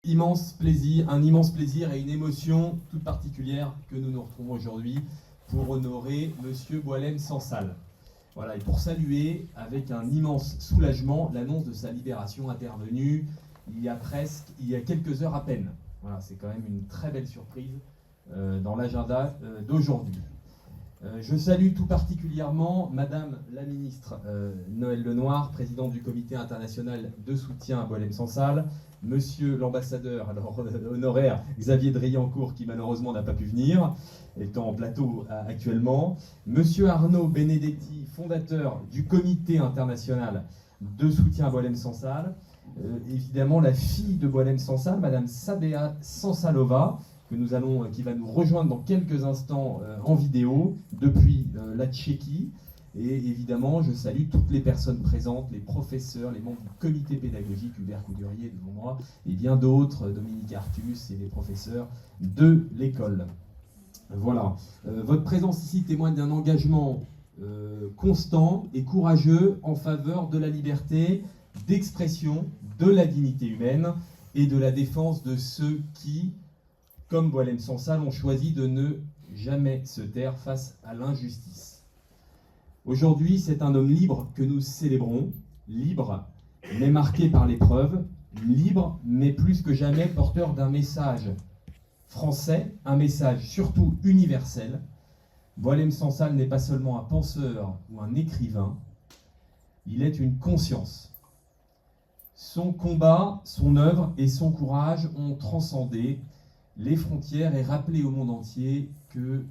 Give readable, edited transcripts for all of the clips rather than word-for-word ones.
un immense plaisir et une émotion toute particulière que nous nous retrouvons aujourd'hui pour honorer Monsieur Boualem Sansal. Voilà, et pour saluer avec un immense soulagement l'annonce de sa libération intervenue il y a quelques heures à peine. Voilà, c'est quand même une très belle surprise dans l'agenda d'aujourd'hui. Je salue tout particulièrement Madame la Ministre Noëlle Lenoir, présidente du Comité international de soutien à Boualem Sansal, Monsieur l'ambassadeur honoraire Xavier Driancourt, qui malheureusement n'a pas pu venir, étant en plateau actuellement, Monsieur Arnaud Benedetti, fondateur du Comité international de soutien à Boualem Sansal, évidemment la fille de Boualem Sansal, Madame Sabea Sansalova, qui va nous rejoindre dans quelques instants en vidéo depuis la Tchéquie. Et évidemment, je salue toutes les personnes présentes, les professeurs, les membres du comité pédagogique, Hubert Coudurier devant moi, et bien d'autres, Dominique Artus et les professeurs de l'école. Voilà. Votre présence ici témoigne d'un engagement constant et courageux en faveur de la liberté d'expression, de la dignité humaine et de la défense de ceux qui, comme Boualem Sansal, ont choisi de ne jamais se taire face à l'injustice. Aujourd'hui, c'est un homme libre que nous célébrons, libre mais marqué par l'épreuve, libre mais plus que jamais porteur d'un message français, un message surtout universel. Boualem Sansal n'est pas seulement un penseur ou un écrivain, il est une conscience. Son combat, son œuvre et son courage ont transcendé les frontières et rappelé au monde entier que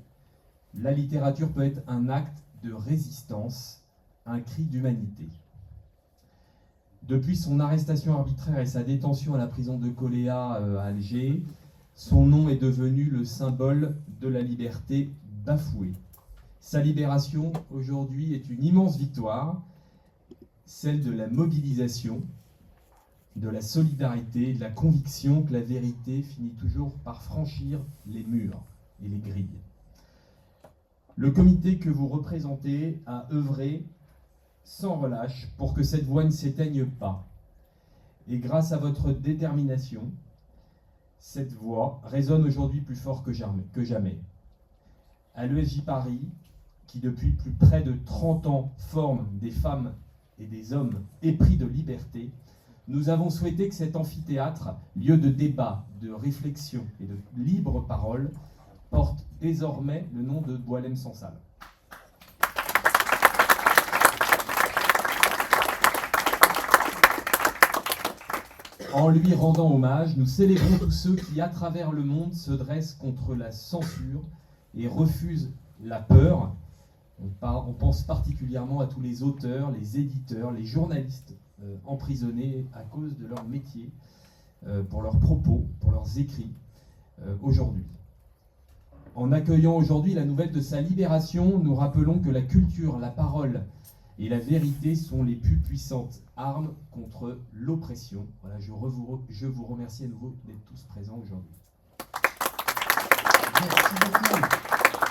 la littérature peut être un acte de résistance, un cri d'humanité. Depuis son arrestation arbitraire et sa détention à la prison de Coléa à Alger, son nom est devenu le symbole de la liberté bafouée. Sa libération aujourd'hui est une immense victoire, celle de la mobilisation, de la solidarité, de la conviction que la vérité finit toujours par franchir les murs et les grilles. Le comité que vous représentez a œuvré sans relâche pour que cette voix ne s'éteigne pas. Et grâce à votre détermination, cette voix résonne aujourd'hui plus fort que jamais. À l'ESJ Paris, qui depuis plus près de 30 ans forme des femmes et des hommes épris de liberté, nous avons souhaité que cet amphithéâtre, lieu de débat, de réflexion et de libre parole, porte désormais le nom de Boualem Sansal. En lui rendant hommage, nous célébrons tous ceux qui, à travers le monde, se dressent contre la censure et refusent la peur. On pense particulièrement à tous les auteurs, les éditeurs, les journalistes emprisonnés à cause de leur métier, pour leurs propos, pour leurs écrits, aujourd'hui. En accueillant aujourd'hui la nouvelle de sa libération, nous rappelons que la culture, la parole et la vérité sont les plus puissantes armes contre l'oppression. Voilà, je vous remercie à nouveau d'être tous présents aujourd'hui. Merci beaucoup.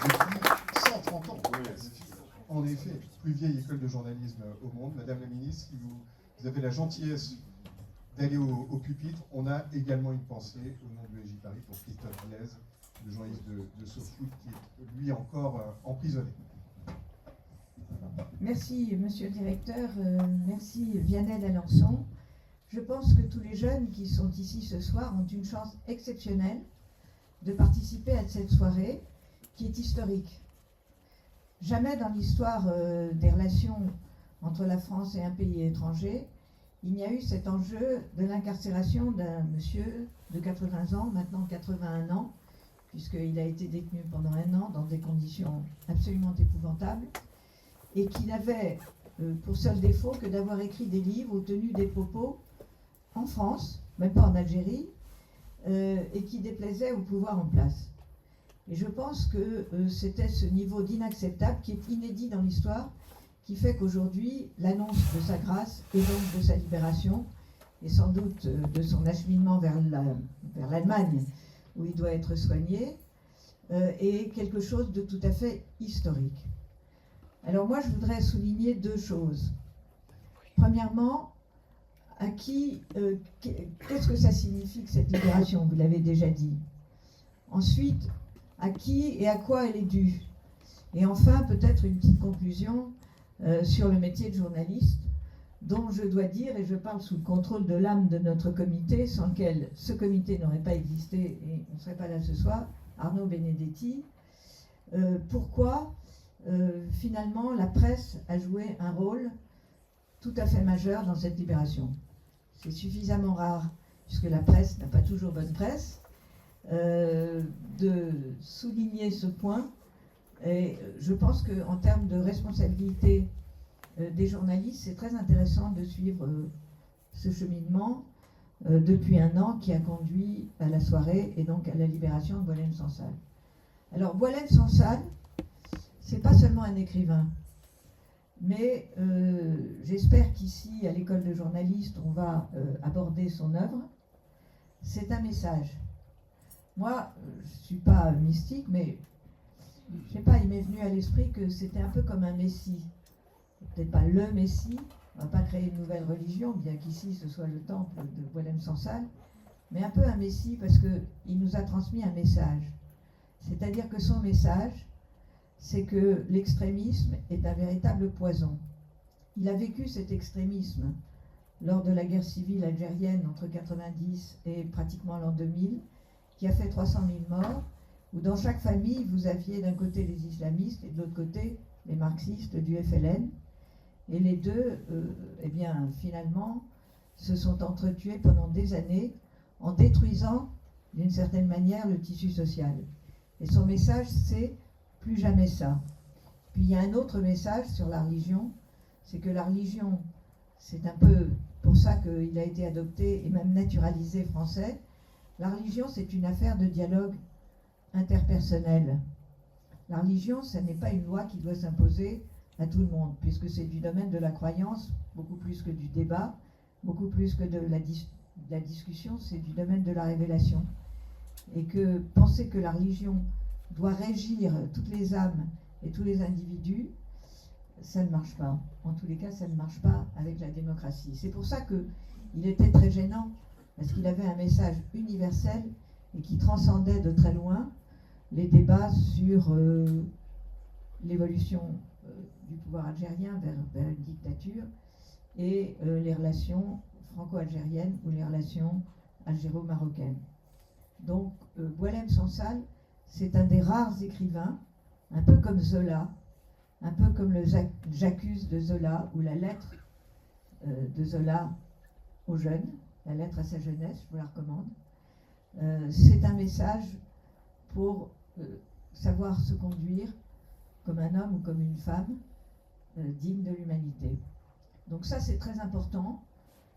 Depuis 130 ans, en effet, plus vieille école de journalisme au monde. Madame la ministre, si vous avez la gentillesse d'aller au pupitre, on a également une pensée au nom de l'ESJ Paris pour Christophe Blaise, le journaliste de SoFoot, qui est lui encore emprisonné. Merci, monsieur le directeur. Merci, Vianney Alençon. Je pense que tous les jeunes qui sont ici ce soir ont une chance exceptionnelle de participer à cette soirée qui est historique. Jamais dans l'histoire des relations entre la France et un pays étranger, il n'y a eu cet enjeu de l'incarcération d'un monsieur de 80 ans, maintenant 81 ans, puisqu'il a été détenu pendant 1 an dans des conditions absolument épouvantables, et qui n'avait pour seul défaut que d'avoir écrit des livres ou tenu des propos en France, même pas en Algérie, et qui déplaisait au pouvoir en place. Et je pense que c'était ce niveau d'inacceptable qui est inédit dans l'histoire, qui fait qu'aujourd'hui, l'annonce de sa grâce et donc de sa libération, et sans doute de son acheminement vers l'Allemagne, où il doit être soigné, est quelque chose de tout à fait historique. Alors moi, je voudrais souligner 2 choses. Premièrement, à qui, qu'est-ce que ça signifie que cette libération, vous l'avez déjà dit. Ensuite, à qui et à quoi elle est due. Et enfin, peut-être une petite conclusion sur le métier de journaliste, dont je dois dire, et je parle sous le contrôle de l'âme de notre comité, sans lequel ce comité n'aurait pas existé et on ne serait pas là ce soir, Arnaud Benedetti, pourquoi finalement la presse a joué un rôle tout à fait majeur dans cette libération. C'est suffisamment rare, puisque la presse n'a pas toujours bonne presse, de souligner ce point. Et je pense qu'en termes de responsabilité des journalistes, c'est très intéressant de suivre ce cheminement depuis un an qui a conduit à la soirée et donc à la libération de Boualem Sansal. Alors Boualem Sansal, c'est pas seulement un écrivain, mais j'espère qu'ici, à l'école de journalistes, on va aborder son œuvre. C'est un message. Moi, je ne suis pas mystique, mais je sais pas, il m'est venu à l'esprit que c'était un peu comme un messie. Peut-être pas le messie, on ne va pas créer une nouvelle religion, bien qu'ici ce soit le temple de Boualem Sansal, mais un peu un messie parce qu'il nous a transmis un message. C'est-à-dire que son message, c'est que l'extrémisme est un véritable poison. Il a vécu cet extrémisme lors de la guerre civile algérienne entre 90 et pratiquement l'an 2000, qui a fait 300 000 morts, où dans chaque famille, vous aviez d'un côté les islamistes et de l'autre côté les marxistes du FLN. Et les deux, eh bien, finalement, se sont entretués pendant des années en détruisant, d'une certaine manière, le tissu social. Et son message, c'est « plus jamais ça ». Puis il y a un autre message sur la religion, c'est que la religion, c'est un peu pour ça qu'il a été adopté et même naturalisé français. La religion, c'est une affaire de dialogue interpersonnel. La religion, ce n'est pas une loi qui doit s'imposer à tout le monde, puisque c'est du domaine de la croyance, beaucoup plus que du débat, beaucoup plus que de la discussion, c'est du domaine de la révélation. Et que penser que la religion doit régir toutes les âmes et tous les individus, ça ne marche pas. En tous les cas, ça ne marche pas avec la démocratie. C'est pour ça qu'il était très gênant, parce qu'il avait un message universel et qui transcendait de très loin les débats sur l'évolution du pouvoir algérien vers une dictature et les relations franco-algériennes ou les relations algéro-marocaines. Donc Boualem Sansal, c'est un des rares écrivains, un peu comme Zola, un peu comme le J'accuse de Zola ou la lettre de Zola aux jeunes, la lettre à sa jeunesse, je vous la recommande. C'est un message pour savoir se conduire comme un homme ou comme une femme digne de l'humanité. Donc ça, c'est très important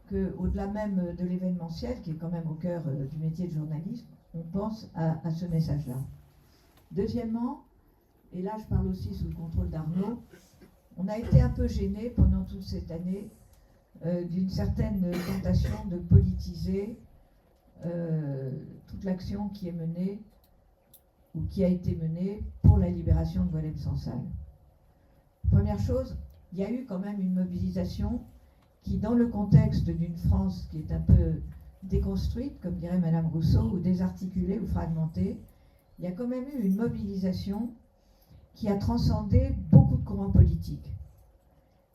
qu'au-delà même de l'événementiel, qui est quand même au cœur du métier de journaliste, on pense à ce message-là. Deuxièmement, et là je parle aussi sous le contrôle d'Arnaud, on a été un peu gêné pendant toute cette année d'une certaine tentation de politiser toute l'action qui est menée ou qui a été menée pour la libération de Boualem Sansal. Première chose, il y a eu quand même une mobilisation qui, dans le contexte d'une France qui est un peu déconstruite, comme dirait Madame Rousseau, ou désarticulée ou fragmentée, il y a quand même eu une mobilisation qui a transcendé beaucoup de courants politiques.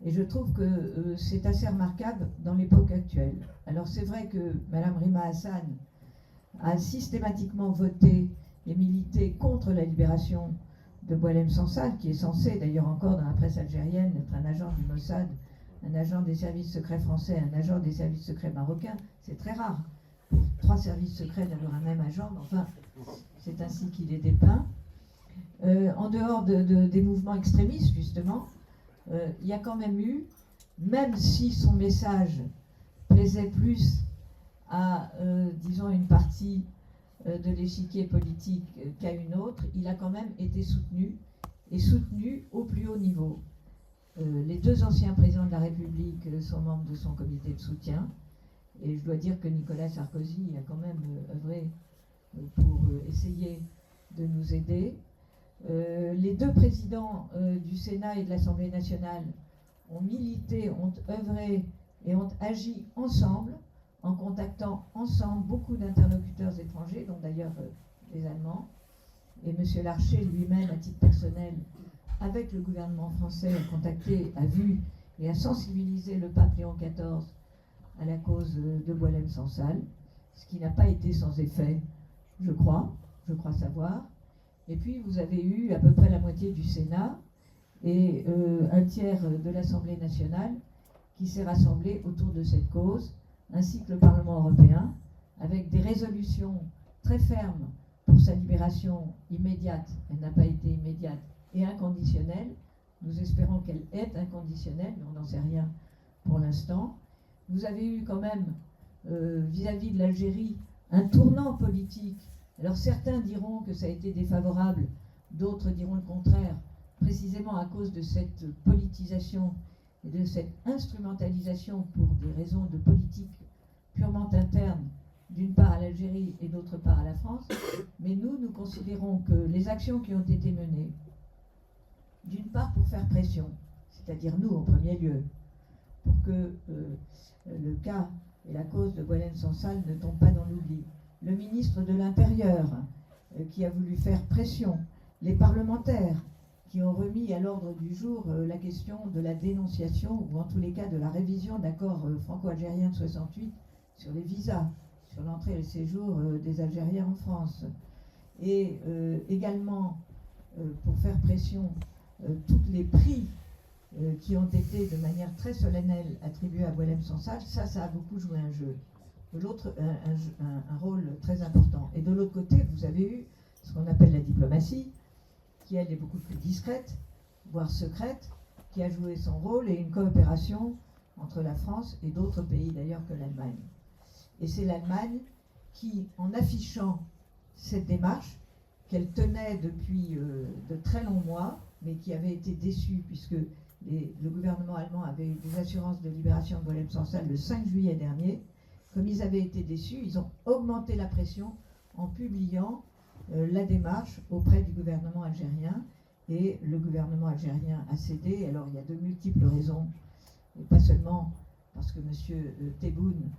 Et je trouve que c'est assez remarquable dans l'époque actuelle. Alors c'est vrai que Madame Rima Hassan a systématiquement voté et milité contre la libération de Boualem Sansal, qui est censé, d'ailleurs encore dans la presse algérienne, être un agent du Mossad, un agent des services secrets français, un agent des services secrets marocains. C'est très rare pour 3 services secrets d'avoir un même agent, mais enfin, c'est ainsi qu'il est dépeint. En dehors des mouvements extrémistes, justement, il y a quand même eu, même si son message plaisait plus à, disons, une partie de l'échiquier politique qu'à une autre, il a quand même été soutenu, et soutenu au plus haut niveau. Les 2 anciens présidents de la République sont membres de son comité de soutien, et je dois dire que Nicolas Sarkozy a quand même œuvré pour essayer de nous aider. Les 2 présidents du Sénat et de l'Assemblée nationale ont milité, ont œuvré et ont agi ensemble, en contactant ensemble beaucoup d'interlocuteurs étrangers, dont d'ailleurs les Allemands. Et M. Larcher lui-même, à titre personnel, avec le gouvernement français, a contacté, a vu et a sensibilisé le pape Léon XIV à la cause de Boualem-Sansal, ce qui n'a pas été sans effet, je crois savoir. Et puis vous avez eu à peu près la moitié du Sénat et un tiers de l'Assemblée nationale qui s'est rassemblé autour de cette cause, ainsi que le Parlement européen, avec des résolutions très fermes pour sa libération immédiate. Elle n'a pas été immédiate et inconditionnelle. Nous espérons qu'elle est inconditionnelle, mais on n'en sait rien pour l'instant. Vous avez eu quand même, vis-à-vis de l'Algérie, un tournant politique. Alors certains diront que ça a été défavorable, d'autres diront le contraire, précisément à cause de cette politisation et de cette instrumentalisation pour des raisons de politique purement interne, d'une part à l'Algérie et d'autre part à la France. Mais nous considérons que les actions qui ont été menées, d'une part pour faire pression, c'est-à-dire nous en premier lieu, pour que le cas et la cause de Boualem-Sansal ne tombent pas dans l'oubli. Le ministre de l'Intérieur qui a voulu faire pression, les parlementaires qui ont remis à l'ordre du jour la question de la dénonciation, ou en tous les cas de la révision de l'accord franco-algérien de 68 sur les visas, sur l'entrée et le séjour des Algériens en France. Et également pour faire pression tous les prix qui ont été de manière très solennelle attribués à Boualem-Sansal, ça a beaucoup joué un jeu. De l'autre, un rôle très important. Et de l'autre côté, vous avez eu ce qu'on appelle la diplomatie, qui elle est beaucoup plus discrète, voire secrète, qui a joué son rôle, et une coopération entre la France et d'autres pays d'ailleurs que l'Allemagne. Et c'est l'Allemagne qui, en affichant cette démarche, qu'elle tenait depuis de très longs mois, mais qui avait été déçue puisque le gouvernement allemand avait eu des assurances de libération de Boualem-Sansal le 5 juillet dernier. Comme ils avaient été déçus, ils ont augmenté la pression en publiant la démarche auprès du gouvernement algérien. Et le gouvernement algérien a cédé. Alors il y a de multiples raisons, et pas seulement parce que M. Tebboune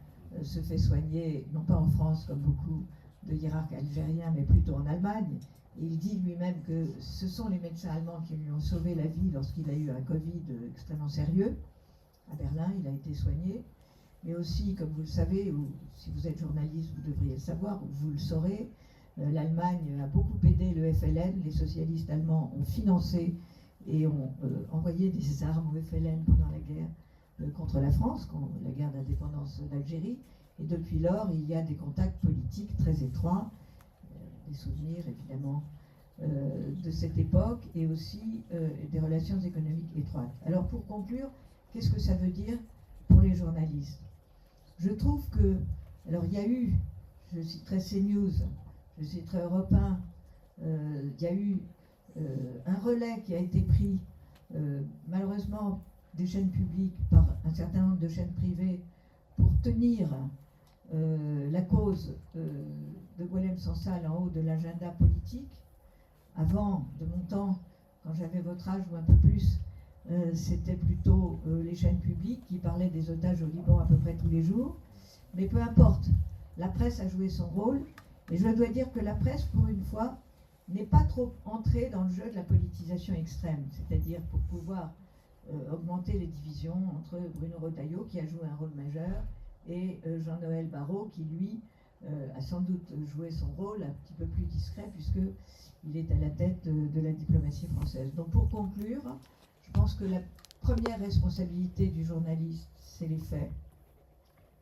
se fait soigner, non pas en France comme beaucoup de hiérarques algériens, mais plutôt en Allemagne. Et il dit lui-même que ce sont les médecins allemands qui lui ont sauvé la vie lorsqu'il a eu un Covid extrêmement sérieux. À Berlin, il a été soigné. Mais aussi, comme vous le savez, ou si vous êtes journaliste, vous devriez le savoir, ou vous le saurez, l'Allemagne a beaucoup aidé le FLN. Les socialistes allemands ont financé et ont envoyé des armes au FLN pendant la guerre contre la France, la guerre d'indépendance d'Algérie. Et depuis lors, il y a des contacts politiques très étroits, des souvenirs évidemment de cette époque, et aussi des relations économiques étroites. Alors pour conclure, qu'est-ce que ça veut dire pour les journalistes ? Je trouve que, alors il y a eu, je citerai CNews, je citerai Europe 1, il y a eu un relais qui a été pris, malheureusement, des chaînes publiques par un certain nombre de chaînes privées pour tenir la cause de Boualem-Sansal en haut de l'agenda politique. Avant, de mon temps, quand j'avais votre âge ou un peu plus, c'était plutôt les chaînes publiques qui parlaient des otages au Liban à peu près tous les jours. Mais peu importe, la presse a joué son rôle, et je dois dire que la presse, pour une fois, n'est pas trop entrée dans le jeu de la politisation extrême, c'est-à-dire pour pouvoir augmenter les divisions entre Bruno Retailleau, qui a joué un rôle majeur, et Jean-Noël Barrot, qui lui a sans doute joué son rôle un petit peu plus discret, puisqu'il est à la tête de la diplomatie française. Donc pour conclure, je pense que la première responsabilité du journaliste, c'est les faits,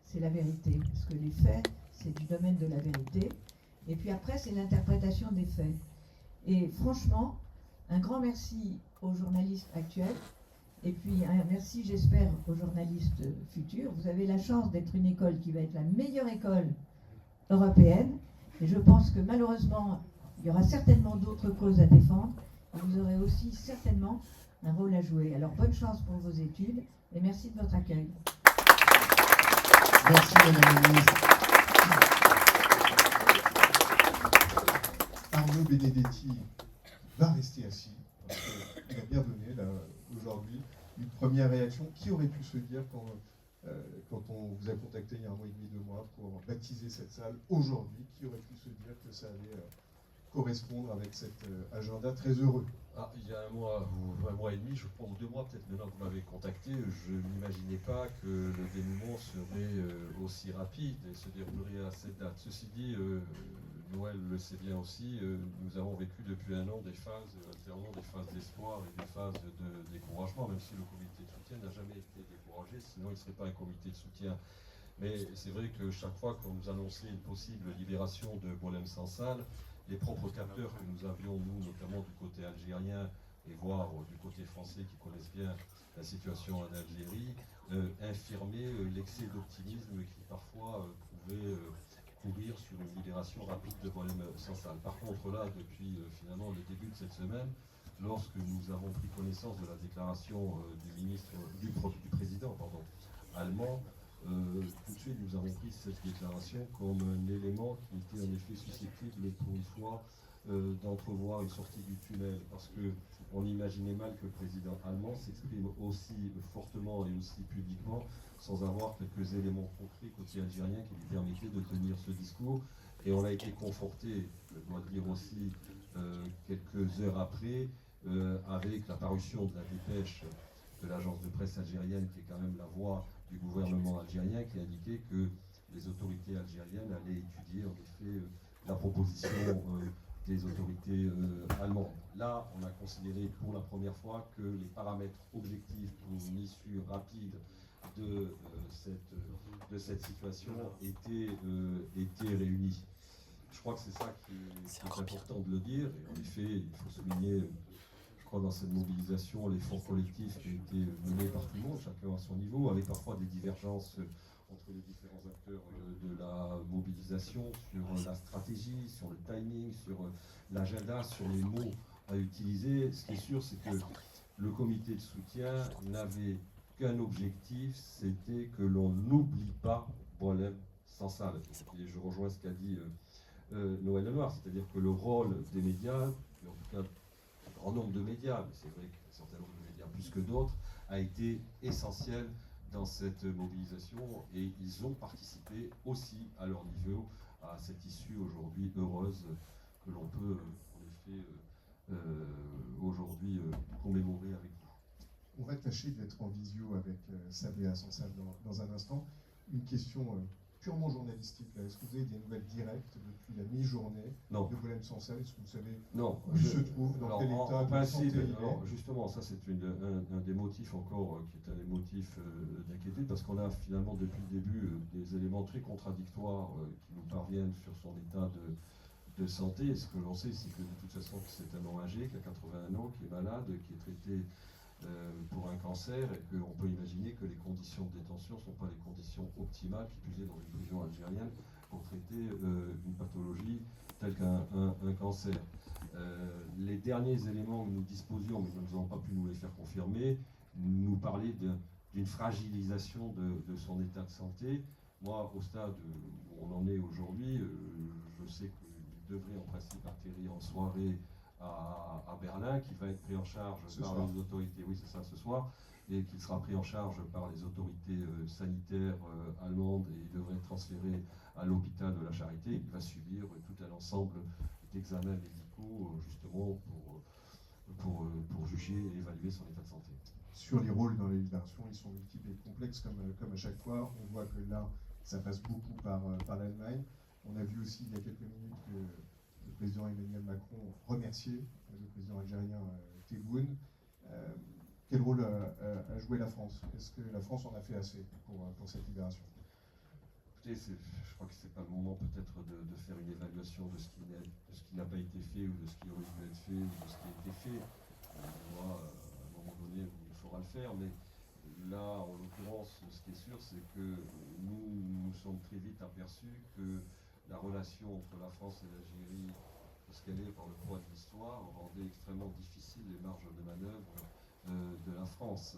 c'est la vérité, parce que les faits, c'est du domaine de la vérité, et puis après, c'est l'interprétation des faits. Et franchement, un grand merci aux journalistes actuels, et puis un merci, j'espère, aux journalistes futurs. Vous avez la chance d'être une école qui va être la meilleure école européenne, et je pense que malheureusement, il y aura certainement d'autres causes à défendre, et vous aurez aussi certainement un rôle à jouer. Alors bonne chance pour vos études, et merci de votre accueil. Merci Madame la Ministre. Arnaud Benedetti va rester assis, parce qu'il a bien donné là aujourd'hui une première réaction. Qui aurait pu se dire qu'en quand on vous a contacté il y a 1 mois et demi, 2 mois, pour baptiser cette salle aujourd'hui, qui aurait pu se dire que ça allait correspondre avec cet agenda très heureux? Il y a 1 mois ou 1 mois et demi, je pense, ou 2 mois peut-être maintenant que vous m'avez contacté, je n'imaginais pas que le dénouement serait aussi rapide et se déroulerait à cette date. Ceci dit, Noël le sait bien aussi, nous avons vécu depuis 1 an des phases alternant, des phases d'espoir et des phases de découragement, même si le comité de soutien n'a jamais été découragé, sinon il ne serait pas un comité de soutien. Mais c'est vrai que chaque fois qu'on nous annonçait une possible libération de Boualem Sansal, les propres capteurs que nous avions, nous, notamment du côté algérien, et voire du côté français qui connaissent bien la situation en Algérie, infirmaient l'excès d'optimisme qui parfois pouvait courir sur une libération rapide de Boualem Sansal. Par contre, là, depuis finalement le début de cette semaine, lorsque nous avons pris connaissance de la déclaration du président allemand, tout de suite nous avons pris cette déclaration comme un élément qui était en effet susceptible pour une fois d'entrevoir une sortie du tunnel, parce qu'on imaginait mal que le président allemand s'exprime aussi fortement et aussi publiquement sans avoir quelques éléments concrets côté algérien qui lui permettaient de tenir ce discours. Et on a été conforté, je dois dire aussi, quelques heures après, avec la parution de la dépêche de l'agence de presse algérienne, qui est quand même la voix du gouvernement algérien, qui indiquait que les autorités algériennes allaient étudier en effet la proposition des autorités allemandes. Là, on a considéré pour la première fois que les paramètres objectifs pour une issue rapide de cette situation étaient réunis. Je crois que c'est ça qui est important de le dire. Et en effet, il faut souligner, je crois, dans cette mobilisation, l'effort collectif qui a été mené par tout le monde, chacun à son niveau, avec parfois des divergences entre les différents acteurs de la mobilisation, sur la stratégie, sur le timing, sur l'agenda, sur les mots à utiliser. Ce qui est sûr, c'est que le comité de soutien n'avait qu'un objectif, c'était que l'on n'oublie pas Boualem Sansal. Et je rejoins ce qu'a dit Noël Lenoir, c'est-à-dire que le rôle des médias, en tout cas un grand nombre de médias, mais c'est vrai qu'un certain nombre de médias plus que d'autres, a été essentiel dans cette mobilisation, et ils ont participé aussi à leur niveau à cette issue aujourd'hui heureuse que l'on peut en effet aujourd'hui commémorer avec vous. On va tâcher d'être en visio avec Sabéa Sansal dans un instant. Une question purement journalistique. Est-ce que vous avez des nouvelles directes depuis la mi-journée de Boualem Sansal? Est-ce que vous savez où il se trouve, dans quel état de santé il est? Justement, ça c'est un des motifs encore qui est un des motifs d'inquiétude, parce qu'on a finalement depuis le début des éléments très contradictoires qui nous parviennent sur son état de santé. Et ce que l'on sait, c'est que de toute façon c'est un homme âgé qui a 81 ans, qui est malade, qui est traité pour un cancer, et qu'on peut imaginer que les conditions de détention ne sont pas les conditions optimales, qui plus est dans une prison algérienne, pour traiter une pathologie telle qu'un cancer. Les derniers éléments que nous disposions, mais nous n'avons pas pu nous les faire confirmer, nous parlaient d'une fragilisation de son état de santé. Moi, au stade où on en est aujourd'hui, je sais qu'il devrait en principe atterrir en soirée à Berlin, qui va être pris en charge par les autorités, oui c'est ça, ce soir, et qui sera pris en charge par les autorités sanitaires allemandes, et il devrait être transféré à l'hôpital de la Charité. Il va subir tout un ensemble d'examens médicaux justement pour juger et évaluer son état de santé. Sur les rôles dans les libérations, ils sont multiples et complexes comme à chaque fois. On voit que là, ça passe beaucoup par l'Allemagne. On a vu aussi il y a quelques minutes que le président Emmanuel Macron remerciait le président algérien Tebboune. Quel rôle a joué la France? Est-ce que la France en a fait assez pour cette libération? Écoutez, je crois que ce n'est pas le moment peut-être de faire une évaluation de ce qui n'a pas été fait, ou de ce qui aurait dû être fait, ou de ce qui a été fait. À un moment donné, il faudra le faire, mais là, en l'occurrence, ce qui est sûr, c'est que nous sommes très vite aperçus que la relation entre la France et l'Algérie, parce qu'elle est par le poids de l'histoire, rendait extrêmement difficile les marges de manœuvre de la France.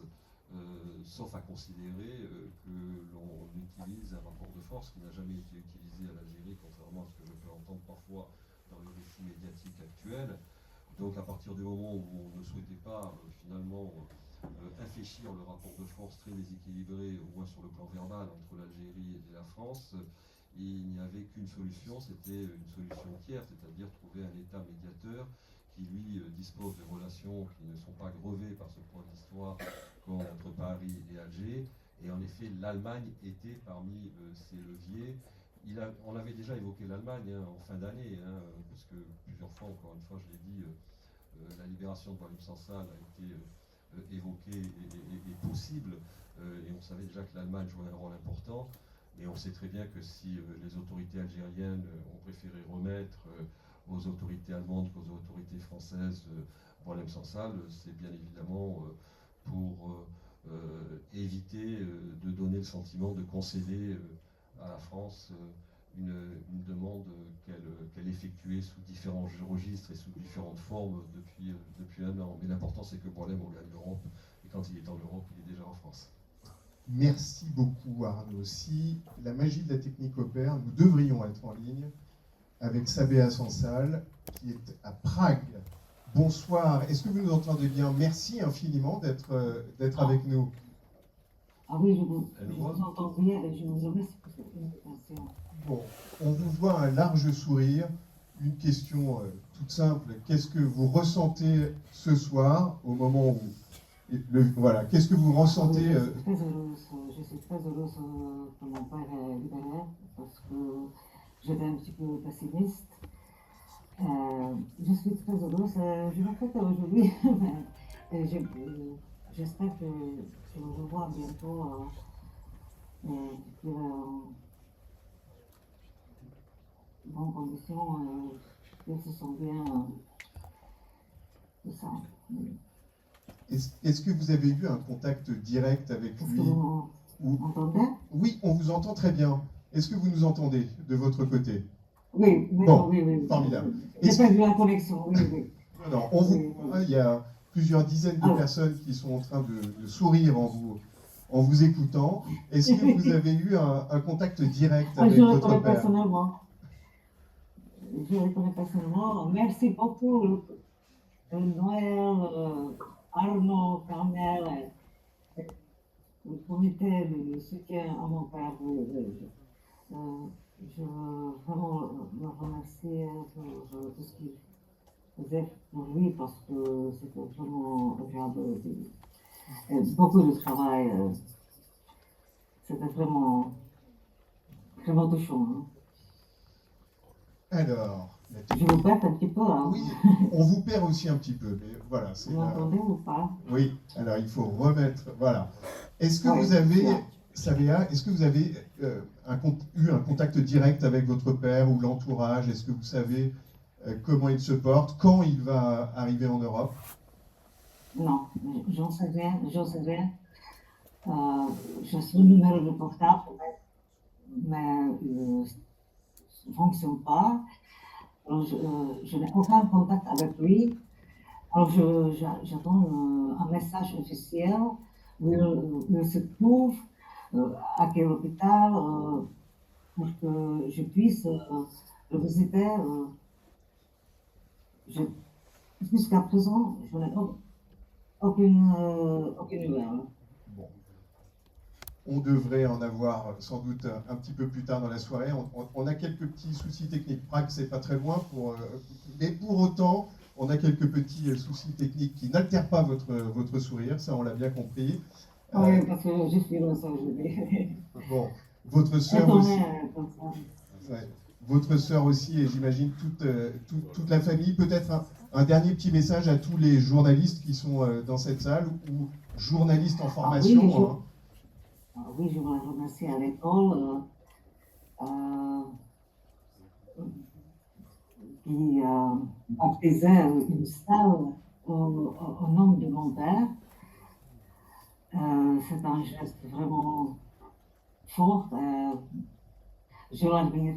Sauf à considérer que l'on utilise un rapport de force qui n'a jamais été utilisé à l'Algérie, contrairement à ce que je peux entendre parfois dans le récit médiatique actuel. Donc à partir du moment où on ne souhaitait pas finalement infléchir le rapport de force très déséquilibré, au moins sur le plan verbal, entre l'Algérie et la France. Il n'y avait qu'une solution, c'était une solution tiers, c'est-à-dire trouver un État médiateur qui, lui, dispose de relations qui ne sont pas grevées par ce point d'histoire comme entre Paris et Alger. Et en effet, l'Allemagne était parmi ces leviers. On avait déjà évoqué l'Allemagne en fin d'année, parce que plusieurs fois, encore une fois, je l'ai dit, la libération de Boualem Sansal a été évoquée et possible, et on savait déjà que l'Allemagne jouait un rôle important. Et on sait très bien que si les autorités algériennes ont préféré remettre aux autorités allemandes qu'aux autorités françaises Boualem Sansal, c'est bien évidemment pour éviter de donner le sentiment de concéder à la France une demande qu'elle effectuait sous différents registres et sous différentes formes depuis un an. Mais l'important, c'est que Boualem regagne l'Europe, et quand il est en Europe, il est déjà en France. Merci beaucoup Arnaud. Si la magie de la technique opère, nous devrions être en ligne avec Sabéha Sansal, qui est à Prague. Bonsoir, est-ce que vous nous entendez bien? Merci infiniment d'être avec nous. Ah oui, je vous entends bien et je vous remercie pour cette invitation. Bon, on vous voit un large sourire. Une question toute simple, qu'est-ce que vous ressentez ce soir au moment où... voilà, qu'est-ce que vous ressentez Je suis très heureuse que mon père est libéré parce que j'étais un petit peu pessimiste. Je suis très heureuse. Je ne fais qu'aujourd'hui, mais j'espère que je le revois bientôt. Bonnes conditions, qu'ils se sentent bien. Tout ça. Est-ce que vous avez eu un contact direct avec Est-ce lui? que vous m'entendez? Oui, on vous entend très bien. Est-ce que vous nous entendez de votre côté? Oui, bon, oui. Formidable. J'ai pas vu la connexion, oui. Non, il y a plusieurs dizaines de personnes qui sont en train de sourire en vous écoutant. Est-ce que vous avez eu un contact direct avec votre père? Je le connais personnellement. Merci beaucoup, Noël, Arnaud, Carmel, le comité de soutien à mon père. Je veux vraiment le remercier pour tout ce qu'il faisait pour lui parce que c'était vraiment agréable. Beaucoup de travail. C'était vraiment touchant. Hein. Alors, je vous perds un petit peu. Hein. Oui, on vous perd aussi un petit peu, mais voilà. Vous m'entendez ou pas? Oui, alors il faut remettre. Voilà. Est-ce que vous avez, Sabéha, est-ce que vous avez eu un contact direct avec votre père ou l'entourage? Est-ce que vous savez comment il se porte, quand il va arriver en Europe? Non, j'en sais rien. J'ai son numéro de portable, mais ne fonctionne pas. Alors, je n'ai aucun contact avec lui. Alors j'attends un message officiel où il se trouve, à quel hôpital, pour que je puisse le visiter. Jusqu'à présent, je n'ai aucune nouvelle. Bon. On devrait en avoir sans doute un petit peu plus tard dans la soirée. On a quelques petits soucis techniques. Prague, c'est pas très loin, mais pour autant, on a quelques petits soucis techniques qui n'altèrent pas votre sourire, ça on l'a bien compris. Oui, parce que je suis dans ça aujourd'hui. Bon, votre sœur aussi. Ouais, votre sœur aussi, et j'imagine toute la famille. Peut-être un dernier petit message à tous les journalistes qui sont dans cette salle ou journalistes en formation. Oui, je voudrais remercier à l'école qui baptisait une salle au nom de mon père. C'est un geste vraiment fort. Je l'admire.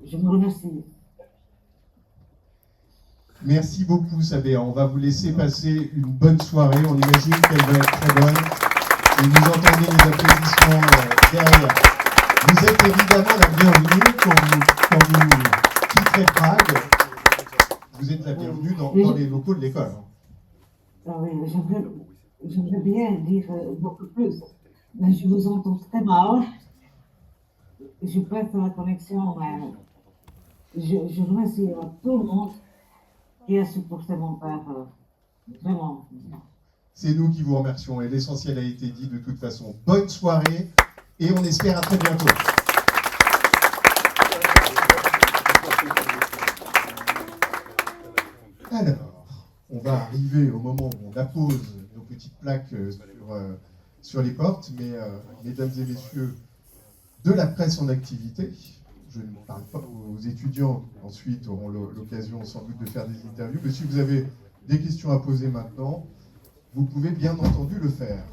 Je vous remercie. Merci beaucoup, Sabéha. On va vous laisser passer une bonne soirée. On imagine qu'elle va être très bonne. Et vous entendez les applaudissements derrière. Vous êtes évidemment la bienvenue quand vous quitterez Prague. Vous êtes la bienvenue dans les locaux de l'école. Ah oui, beaucoup plus. Mais je vous entends très mal. Je perds la connexion, mais je remercie tout le monde qui a supporté mon père. Vraiment. C'est nous qui vous remercions et l'essentiel a été dit de toute façon. Bonne soirée et on espère à très bientôt. Alors, on va arriver au moment où on appose nos petites plaques sur les portes, mais mesdames et messieurs de la presse en activité, je ne parle pas aux étudiants qui ensuite auront l'occasion sans doute de faire des interviews, mais si vous avez des questions à poser maintenant, vous pouvez bien entendu le faire.